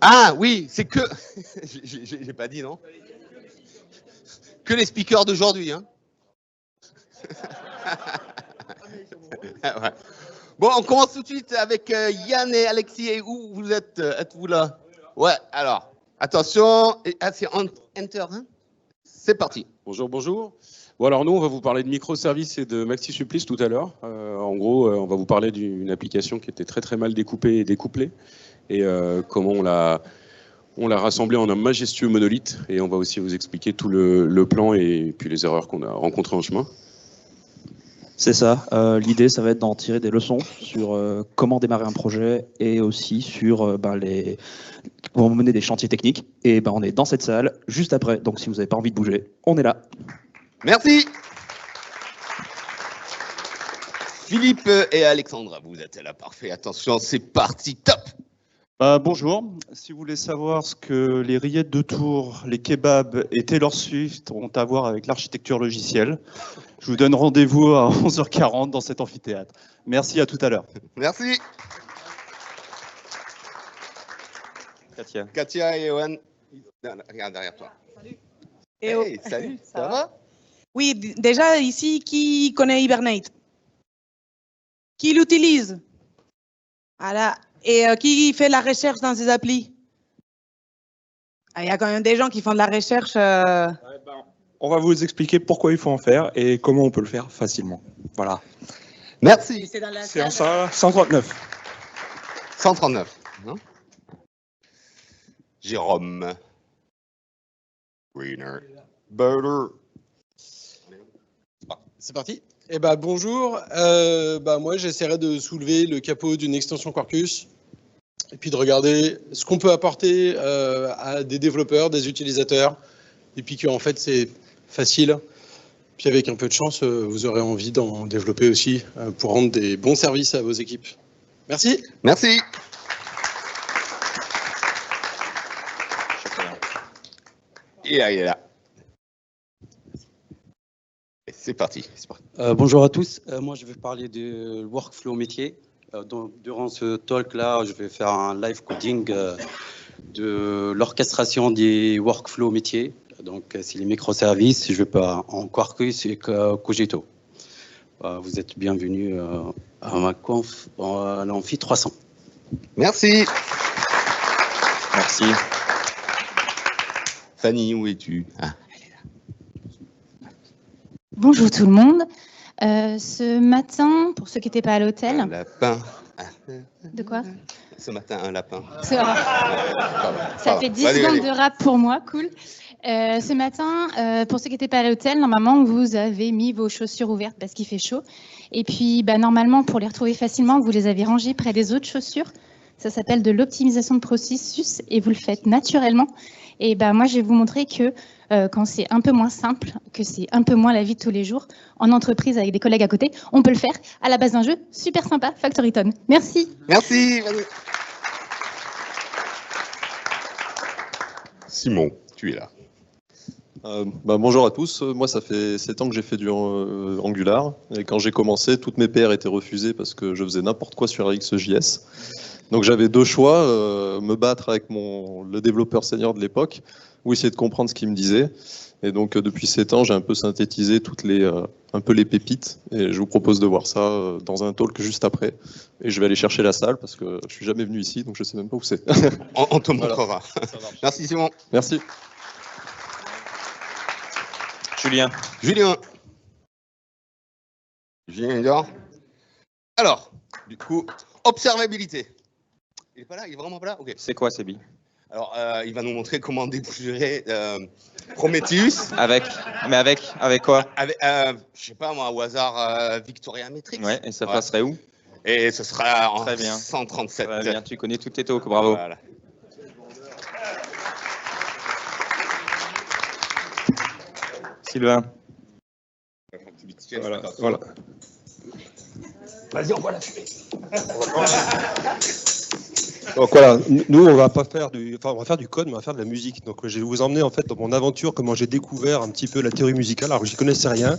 Ah oui, c'est que... J'ai pas dit, non? Que les speakers d'aujourd'hui, hein. Ouais. Bon, on commence tout de suite avec Yann et Alexis. Et où vous êtes? Êtes-vous là? Ouais, alors, attention. C'est Enter, hein? C'est parti. Bonjour, bonjour. Bon, alors nous, on va vous parler de microservices et de Maxi Supplice tout à l'heure. En gros, on va vous parler d'une application qui était très très mal découpée et découplée. Et comment on l'a rassemblée en un majestueux monolithe. Et on va aussi vous expliquer tout le plan et puis les erreurs qu'on a rencontrées en chemin. C'est ça. L'idée, ça va être d'en tirer des leçons sur comment démarrer un projet et aussi sur comment mener des chantiers techniques. Et on est dans cette salle juste après. Donc, si vous n'avez pas envie de bouger, on est là. Merci. Philippe et Alexandra, vous êtes là, parfait. Attention, c'est parti, top. Bonjour, si vous voulez savoir ce que les rillettes de Tours, les kebabs et Taylor Swift ont à voir avec l'architecture logicielle, je vous donne rendez-vous à 11h40 dans cet amphithéâtre. Merci, à tout à l'heure. Merci. Katia et Ewan, regarde derrière toi. Salut. Hey, salut, ça va? Oui, déjà ici, qui connaît Hibernate? Qui l'utilise? Voilà. Et qui fait la recherche dans ces applis? Il y a quand même des gens qui font de la recherche. On va vous expliquer pourquoi il faut en faire et comment on peut le faire facilement. Voilà. Merci. C'est dans la C'est en salle. 139. 139. Non? Jérôme. Greener. Butter. C'est parti. Eh ben, bonjour. Moi, j'essaierai de soulever le capot d'une extension Quarkus et puis de regarder ce qu'on peut apporter à des développeurs, des utilisateurs, et puis qu'en fait, c'est facile. Puis avec un peu de chance, vous aurez envie d'en développer aussi pour rendre des bons services à vos équipes. Merci. Merci. Il est là. C'est parti. Bonjour à tous. Moi, je vais parler du workflow métier. Durant ce talk-là, je vais faire un live coding de l'orchestration des workflows métiers. Donc, c'est les microservices. Je vais pas en Quarkus et Cogito. Vous êtes bienvenus à ma conf à l'Amphi 300. Merci. Merci. Fanny, où es-tu? Bonjour tout le monde. Ce matin, pour ceux qui n'étaient pas à l'hôtel... Un lapin. De quoi? Ce matin, un lapin. Ça fait 10 secondes de rap pour moi, cool. Ce matin, pour ceux qui n'étaient pas à l'hôtel, normalement, vous avez mis vos chaussures ouvertes parce qu'il fait chaud. Et puis, normalement, pour les retrouver facilement, vous les avez rangées près des autres chaussures. Ça s'appelle de l'optimisation de processus et vous le faites naturellement. Et moi, je vais vous montrer que quand c'est un peu moins simple, que c'est un peu moins la vie de tous les jours, en entreprise avec des collègues à côté, on peut le faire à la base d'un jeu super sympa, Factoryton. Merci. Merci. Simon, tu es là. Bonjour à tous, moi ça fait 7 ans que j'ai fait du Angular et quand j'ai commencé, toutes mes PR étaient refusées parce que je faisais n'importe quoi sur RxJS. Donc j'avais deux choix, me battre avec le développeur senior de l'époque ou essayer de comprendre ce qu'il me disait. Et donc depuis 7 ans, j'ai un peu synthétisé un peu les pépites et je vous propose de voir ça dans un talk juste après. Et je vais aller chercher la salle parce que je suis jamais venu ici, donc je sais même pas où c'est. On te montrera. Voilà. Merci Simon. Merci. Julien. Julien est dehors. Alors, du coup, observabilité. Il est pas là? Il est vraiment pas là? Ok. C'est quoi, Sébi? Alors, il va nous montrer comment dépoussiérer Prometheus. Avec quoi? Avec, je sais pas moi, au hasard, Victoria Metrics. Ouais, et ça passerait où? Et ce sera en Très bien. 137. Très bien, tu connais toutes tes talks, bravo. Voilà. Sylvain. Voilà. Vas-y, on voit la fumée. Donc voilà, nous on va faire du code, mais on va faire de la musique. Donc je vais vous emmener en fait dans mon aventure, comment j'ai découvert un petit peu la théorie musicale, alors que j'y connaissais rien,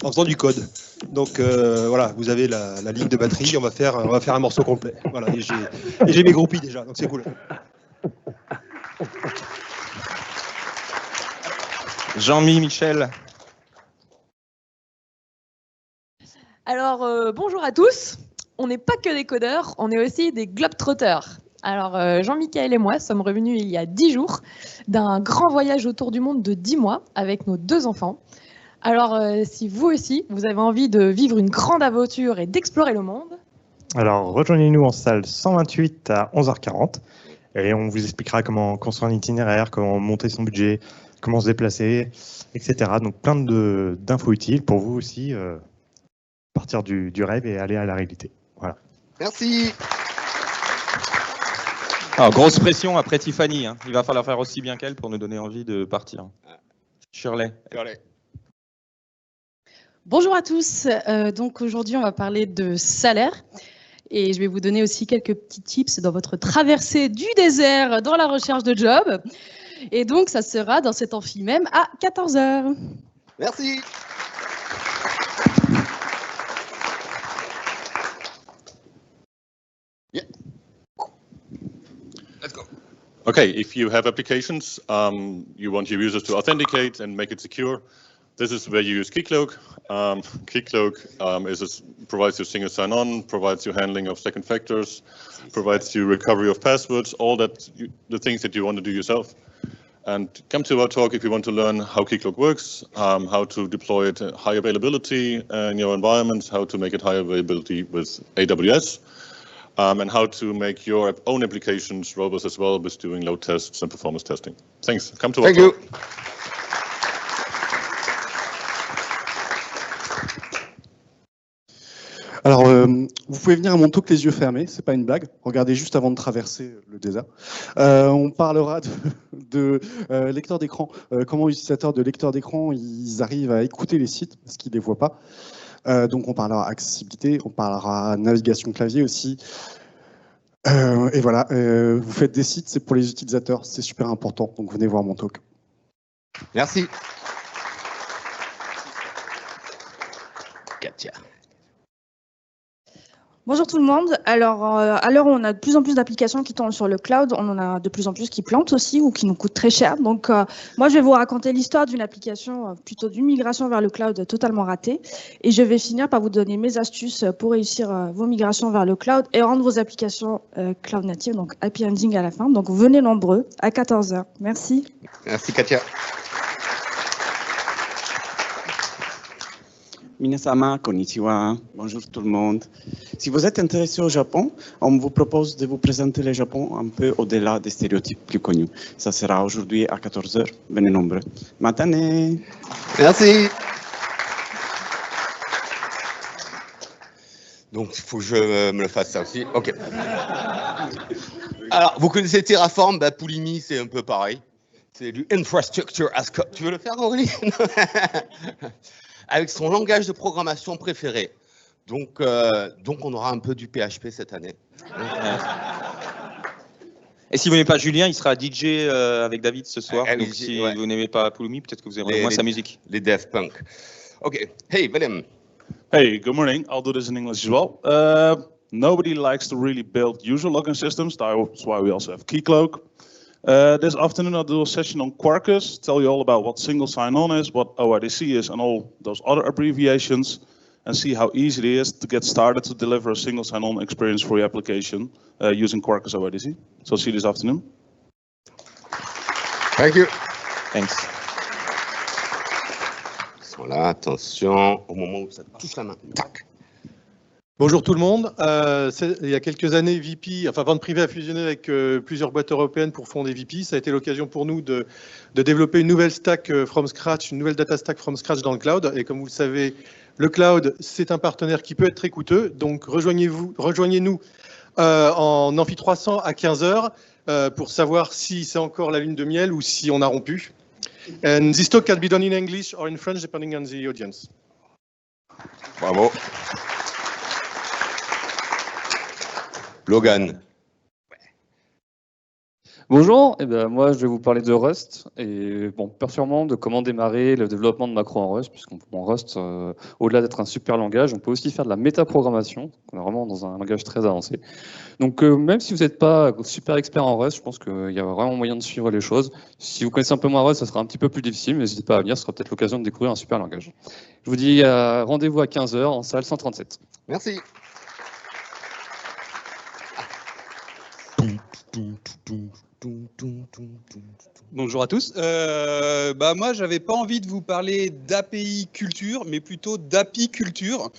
en faisant du code. Donc voilà, vous avez la ligne de batterie, on va faire un morceau complet. Voilà, et j'ai mes groupies déjà, donc c'est cool. Jean-Mi, Michel. Alors, bonjour à tous. On n'est pas que des codeurs, on est aussi des globetrotters. Alors, Jean-Michel et moi sommes revenus il y a 10 jours d'un grand voyage autour du monde de 10 mois avec nos 2 enfants. Alors, si vous aussi, vous avez envie de vivre une grande aventure et d'explorer le monde, alors rejoignez-nous en salle 128 à 11h40 et on vous expliquera comment construire un itinéraire, comment monter son budget, comment se déplacer, etc. Donc plein d'infos utiles pour vous aussi partir du rêve et aller à la réalité. Voilà. Merci. Alors, grosse pression après Tiffany. Hein. Il va falloir faire aussi bien qu'elle pour nous donner envie de partir. Shirley. Bonjour à tous. Donc aujourd'hui, on va parler de salaire. Et je vais vous donner aussi quelques petits tips dans votre traversée du désert dans la recherche de job. Et donc, ça sera dans cet amphi même à 14h. Merci. Yeah. Let's go. Okay, if you have applications, you want your users to authenticate and make it secure. This is where you use Keycloak. Keycloak provides you single sign-on, provides you handling of second factors, provides you recovery of passwords, all that the things that you want to do yourself. And come to our talk if you want to learn how Keycloak works, how to deploy it at high availability in your environment, how to make it high availability with AWS, and how to make your own applications robust as well with doing load tests and performance testing. Thanks. Come to our talk. Thank you. Alors, vous pouvez venir à mon talk les yeux fermés, c'est pas une blague. Regardez juste avant de traverser le désert. On parlera de lecteur d'écran, comment les utilisateurs de lecteur d'écran ils arrivent à écouter les sites parce qu'ils les voient pas. Donc, on parlera accessibilité, on parlera navigation clavier aussi. Et voilà, vous faites des sites, c'est pour les utilisateurs, c'est super important. Donc, venez voir mon talk. Merci. Katia. Bonjour tout le monde. Alors, à l'heure où on a de plus en plus d'applications qui tournent sur le cloud, on en a de plus en plus qui plantent aussi ou qui nous coûtent très cher. Donc, moi, je vais vous raconter l'histoire d'une application, plutôt d'une migration vers le cloud totalement ratée. Et je vais finir par vous donner mes astuces pour réussir vos migrations vers le cloud et rendre vos applications cloud native, donc happy ending à la fin. Donc, venez nombreux à 14h. Merci. Merci Katia. Minasama, konnichiwa, bonjour tout le monde. Si vous êtes intéressé au Japon, on vous propose de vous présenter le Japon un peu au-delà des stéréotypes plus connus. Ça sera aujourd'hui à 14h. Venez nombreux. Matane. Merci. Donc, il faut que je me le fasse ça aussi. OK. Alors, vous connaissez Terraform, Pulumi, c'est un peu pareil. C'est du infrastructure as code. Tu veux le faire, Aurélie? Avec son langage de programmation préféré. Donc, on aura un peu du PHP cette année. Et si vous n'aimez pas Julien, il sera DJ avec David ce soir. Donc si vous n'aimez pas Pulumi, peut-être que vous aimerez moins sa musique. Les Daft Punk. OK. Hey, Willem. Hey, good morning. I'll do this in English as well. Nobody likes to really build user login systems. That's why we also have Keycloak. This afternoon I'll do a session on Quarkus, tell you all about what single sign-on is, what OIDC is, and all those other abbreviations, and see how easy it is to get started to deliver a single sign-on experience for your application using Quarkus OIDC. So see you this afternoon. Thank you. Thanks. Ils sont là, attention, au moment où ça touche la main. Tac. Bonjour tout le monde. Il y a quelques années, Vente Privée a fusionné avec plusieurs boîtes européennes pour fonder VP. Ça a été l'occasion pour nous de développer une nouvelle stack from scratch, une nouvelle data stack from scratch dans le cloud. Et comme vous le savez, le cloud, c'est un partenaire qui peut être très coûteux. Donc rejoignez-nous en Amphi 300 à 15h pour savoir si c'est encore la lune de miel ou si on a rompu. And this talk can be done in English or in French, depending on the audience. Bravo. Logan. Bonjour, moi je vais vous parler de Rust et sûrement de comment démarrer le développement de macros en Rust, puisqu'en Rust, au-delà d'être un super langage, on peut aussi faire de la métaprogrammation. On est vraiment dans un langage très avancé. Donc même si vous n'êtes pas super expert en Rust, je pense qu'il y a vraiment moyen de suivre les choses. Si vous connaissez un peu moins Rust, ça sera un petit peu plus difficile, mais n'hésitez pas à venir, ce sera peut-être l'occasion de découvrir un super langage. Je vous dis rendez-vous à 15h en salle 137. Merci. Bonjour à tous. Moi, j'avais pas envie de vous parler d'API culture, mais plutôt d'apiculture.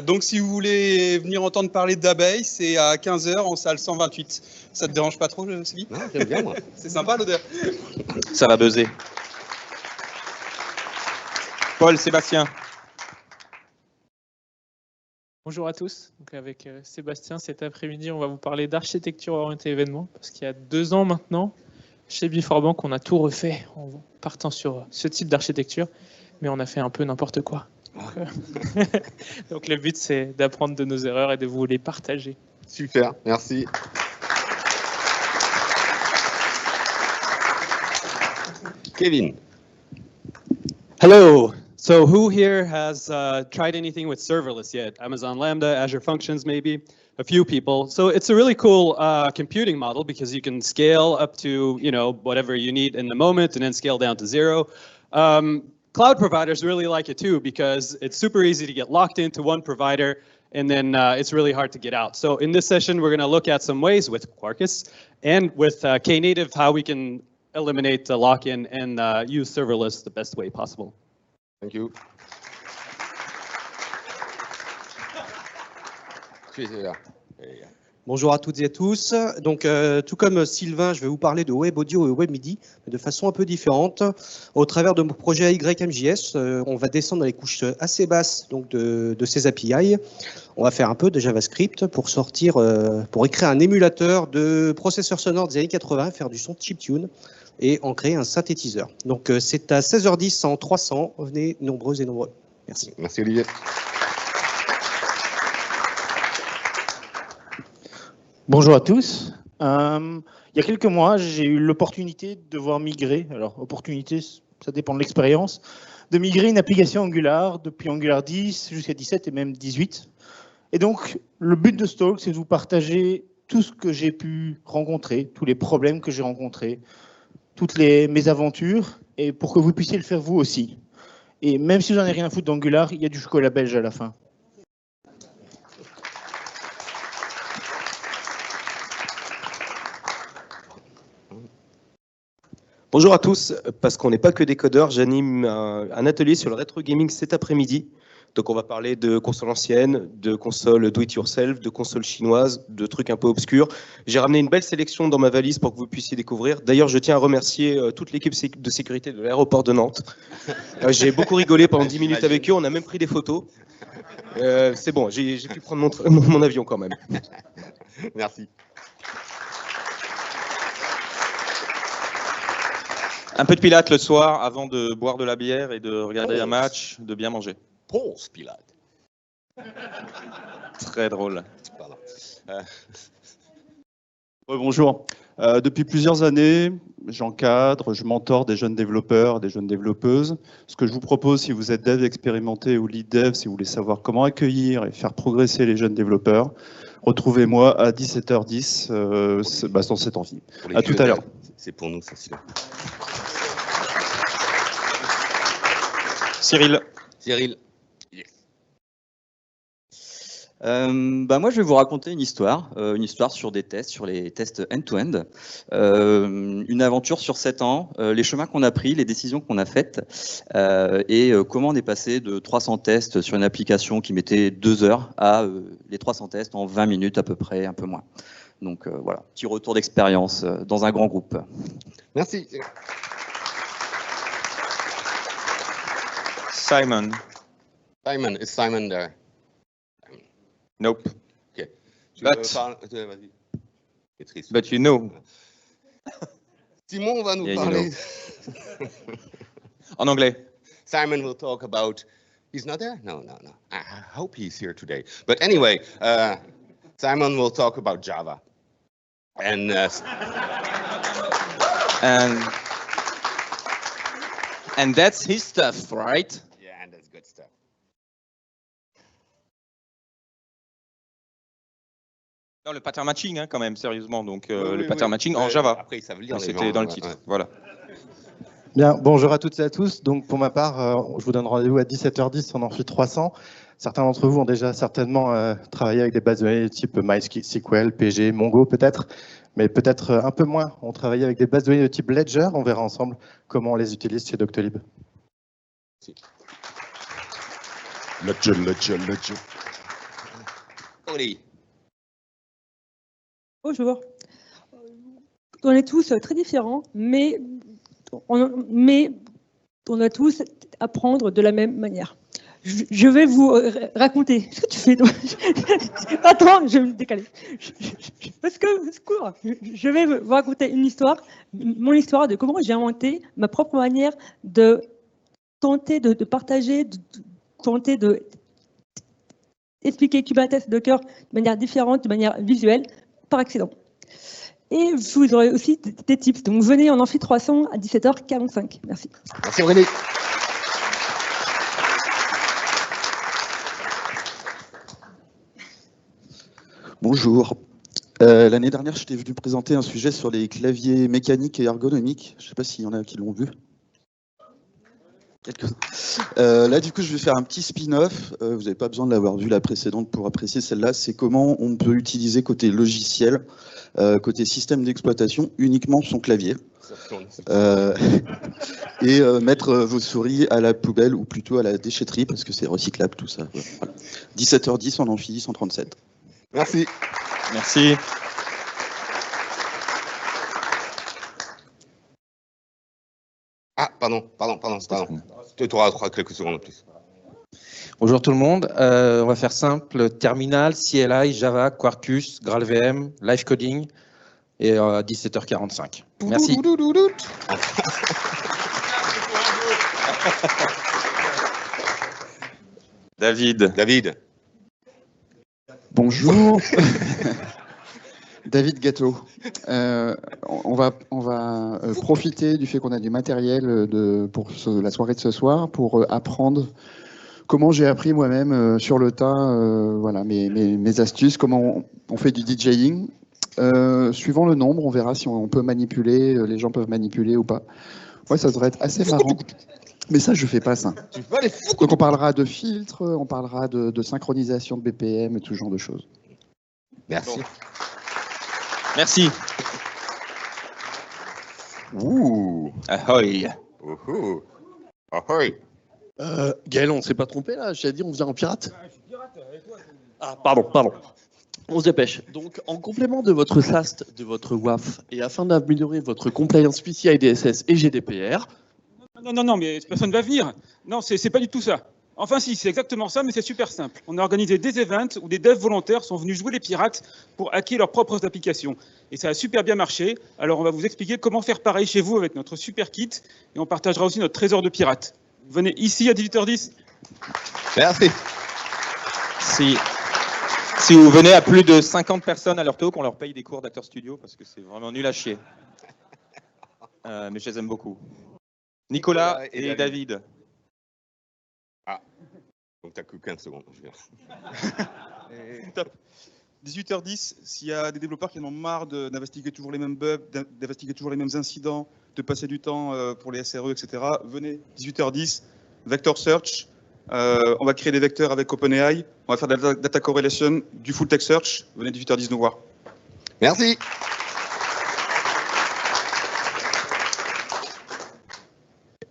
Donc, si vous voulez venir entendre parler d'abeilles, c'est à 15h en salle 128. Ça te dérange pas trop, Sylvie? Non, j'aime bien, moi. C'est sympa l'odeur. Ça va buzzer. Paul, Sébastien. Bonjour à tous, donc avec Sébastien, cet après-midi on va vous parler d'architecture orientée événement, parce qu'il y a 2 ans maintenant, chez Beforbank on a tout refait en partant sur ce type d'architecture, mais on a fait un peu n'importe quoi. Donc le but c'est d'apprendre de nos erreurs et de vous les partager. Super, merci. Kevin. Hello. So who here has tried anything with serverless yet? Amazon Lambda, Azure Functions, maybe? A few people. So it's a really cool computing model because you can scale up to, whatever you need in the moment and then scale down to 0. Cloud providers really like it too because it's super easy to get locked into one provider and then it's really hard to get out. So in this session, we're going to look at some ways with Quarkus and with Knative how we can eliminate the lock-in and use serverless the best way possible. Thank you. Bonjour à toutes et à tous. Donc, tout comme Sylvain, je vais vous parler de Web Audio et Web MIDI, mais de façon un peu différente. Au travers de mon projet YMJS, on va descendre dans les couches assez basses donc de ces API. On va faire un peu de JavaScript pour pour écrire un émulateur de processeurs sonores des années 80, faire du son chiptune et en créer un synthétiseur. Donc, c'est à 16h10 en 300. Venez nombreux et nombreux. Merci. Merci Olivier. Bonjour à tous. Il y a quelques mois, j'ai eu l'opportunité de devoir migrer. Alors, opportunité, ça dépend de l'expérience. De migrer une application Angular depuis Angular 10 jusqu'à 17 et même 18. Et donc, le but de ce talk, c'est de vous partager tout ce que j'ai pu rencontrer, tous les problèmes que j'ai rencontrés, toutes mes aventures, et pour que vous puissiez le faire vous aussi. Et même si vous n'en avez rien à foutre d'Angular, il y a du chocolat belge à la fin. Bonjour à tous, parce qu'on n'est pas que des codeurs, j'anime un atelier sur le rétro gaming cet après-midi. Donc on va parler de consoles anciennes, de consoles do-it-yourself, de consoles chinoises, de trucs un peu obscurs. J'ai ramené une belle sélection dans ma valise pour que vous puissiez découvrir. D'ailleurs, je tiens à remercier toute l'équipe de sécurité de l'aéroport de Nantes. J'ai beaucoup rigolé pendant 10 minutes avec eux, on a même pris des photos. C'est bon, j'ai pu prendre mon avion quand même. Merci. Un peu de Pilate le soir avant de boire de la bière et de regarder un match, de bien manger. Ponce Pilate. Très drôle. Bonjour. Depuis plusieurs années, j'encadre, je mentor des jeunes développeurs, des jeunes développeuses. Ce que je vous propose, si vous êtes dev expérimenté ou lead dev, si vous voulez savoir comment accueillir et faire progresser les jeunes développeurs, retrouvez-moi à 17h10 dans cette envie. À tout à l'heure. C'est pour nous, ça, Cyril. Cyril. Moi, je vais vous raconter une histoire sur des tests, sur les tests end-to-end. Une aventure sur 7 ans, les chemins qu'on a pris, les décisions qu'on a faites, et comment on est passé de 300 tests sur une application qui mettait 2 heures à les 300 tests en 20 minutes à peu près, un peu moins. Donc voilà, petit retour d'expérience dans un grand groupe. Merci. Simon. Simon, is Simon there? Nope. Okay. But you know. Simon va nous Yeah, parler. En anglais. Simon will talk about. He's not there? No. I hope he's here today. But anyway, Simon will talk about Java. And And that's his stuff, right? Yeah, and that's good stuff. Non, le pattern matching, hein, quand même, sérieusement. Donc, le oui, pattern oui. matching en Java. Après, ils savent lire, les C'était gens, dans le ouais, titre. ouais. Voilà. Bien, bonjour à toutes et à tous. Donc pour ma part, je vous donne rendez-vous à 17h10 en Amphi 300. Certains d'entre vous ont déjà certainement travaillé avec des bases de données type MySQL, PG, Mongo peut-être, mais peut-être un peu moins. On travaille avec des bases de données de type Ledger. On verra ensemble comment on les utilise chez Doctolib. Ledger. Oli. Bonjour. On est tous très différents, mais on doit tous apprendre de la même manière. Je vais vous raconter. Qu'est-ce que tu fais, toi? Attends, je vais me décaler. Parce que, secours, je vais vous raconter une histoire, mon histoire de comment j'ai inventé ma propre manière de tenter de partager, tenter de expliquer Kubernetes Docker de manière différente, de manière visuelle, par accident. Et vous aurez aussi des tips. Donc venez en Amphi 300 à 17h45. Merci. Merci Aurélie. Bonjour. L'année dernière, je t'ai venu présenter un sujet sur les claviers mécaniques et ergonomiques. Je ne sais pas s'il y en a qui l'ont vu. Là, du coup, je vais faire un petit spin-off. Vous n'avez pas besoin de l'avoir vu la précédente pour apprécier celle-là. C'est comment on peut utiliser côté logiciel, côté système d'exploitation, uniquement son clavier. Et mettre vos souris à la poubelle ou plutôt à la déchetterie parce que c'est recyclable tout ça. Voilà. 17h10 en Amphi 137. Merci. Merci. Ah, pardon. Tu auras quelques secondes en plus. Bonjour tout le monde. On va faire simple. Terminal, CLI, Java, Quarkus, GraalVM, Live Coding et à 17h45. Merci. David. Bonjour. David Gâteau. On va profiter du fait qu'on a du matériel pour la soirée de ce soir pour apprendre comment j'ai appris moi-même sur le tas voilà, mes astuces, comment on fait du DJing. Suivant le nombre, on verra si on peut manipuler, les gens peuvent manipuler ou pas. Ouais, ça devrait être assez marrant. Mais ça, je fais pas ça. Donc on parlera de filtres, on parlera de synchronisation de BPM et tout ce genre de choses. Merci. Merci. Ouh. Ahoy. Ahoy. Gaël, on ne s'est pas trompé là. J'ai dit on vient en pirate. Ah, pardon. On se dépêche. Donc, en complément de votre SAST, de votre WAF, et afin d'améliorer votre compliance PCI DSS et GDPR. Non, mais personne ne va venir. Non, c'est pas du tout ça. Enfin, si, c'est exactement ça, mais c'est super simple. On a organisé des events où des devs volontaires sont venus jouer les pirates pour hacker leurs propres applications. Et ça a super bien marché. Alors, on va vous expliquer comment faire pareil chez vous avec notre super kit. Et on partagera aussi notre trésor de pirates. Venez ici à 18h10. Merci. Si vous venez à plus de 50 personnes à leur talk, on leur paye des cours d'acteur studio parce que c'est vraiment nul à chier. Mais je les aime beaucoup. Nicolas et David. Ah, donc t'as que 15 secondes. Top. 18h10, s'il y a des développeurs qui en ont marre d'investiguer toujours les mêmes bugs, d'investiguer toujours les mêmes incidents, de passer du temps pour les SRE, etc., venez, 18h10, Vector Search. On va créer des vecteurs avec OpenAI. On va faire de la data correlation, du full text search. Venez 18h10 nous voir. Merci.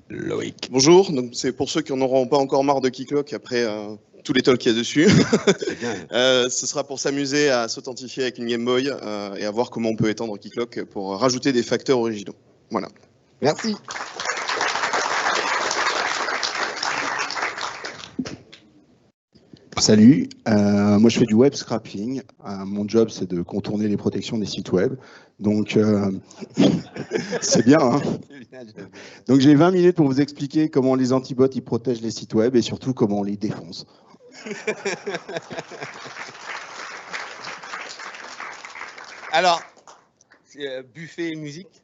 Loïc. Bonjour, c'est pour ceux qui n'en auront pas encore marre de Keycloak après tous les talks qu'il y a dessus. Ce sera pour s'amuser à s'authentifier avec une Game Boy et à voir comment on peut étendre Keycloak pour rajouter des facteurs originaux. Voilà. Merci. Salut, moi je fais du web scrapping. Mon job c'est de contourner les protections des sites web. Donc c'est bien. Hein, donc j'ai 20 minutes pour vous expliquer comment les antibots ils protègent les sites web et surtout comment on les défonce. Alors, buffet musique.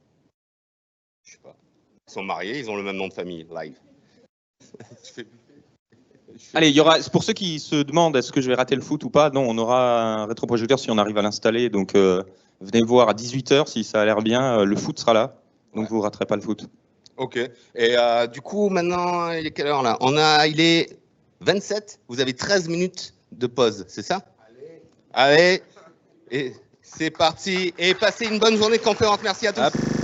Ils sont mariés, ils ont le même nom de famille, live. Allez, il y aura, pour ceux qui se demandent est-ce que je vais rater le foot ou pas, non, on aura un rétroprojecteur si on arrive à l'installer. Donc venez voir à 18h si ça a l'air bien. Le foot sera là, donc vous ne raterez pas le foot. Ok. Et du coup, maintenant, il est quelle heure là? Il est 27. Vous avez 13 minutes de pause, c'est ça? Allez. Et c'est parti. Et passez une bonne journée de conférence. Merci à tous.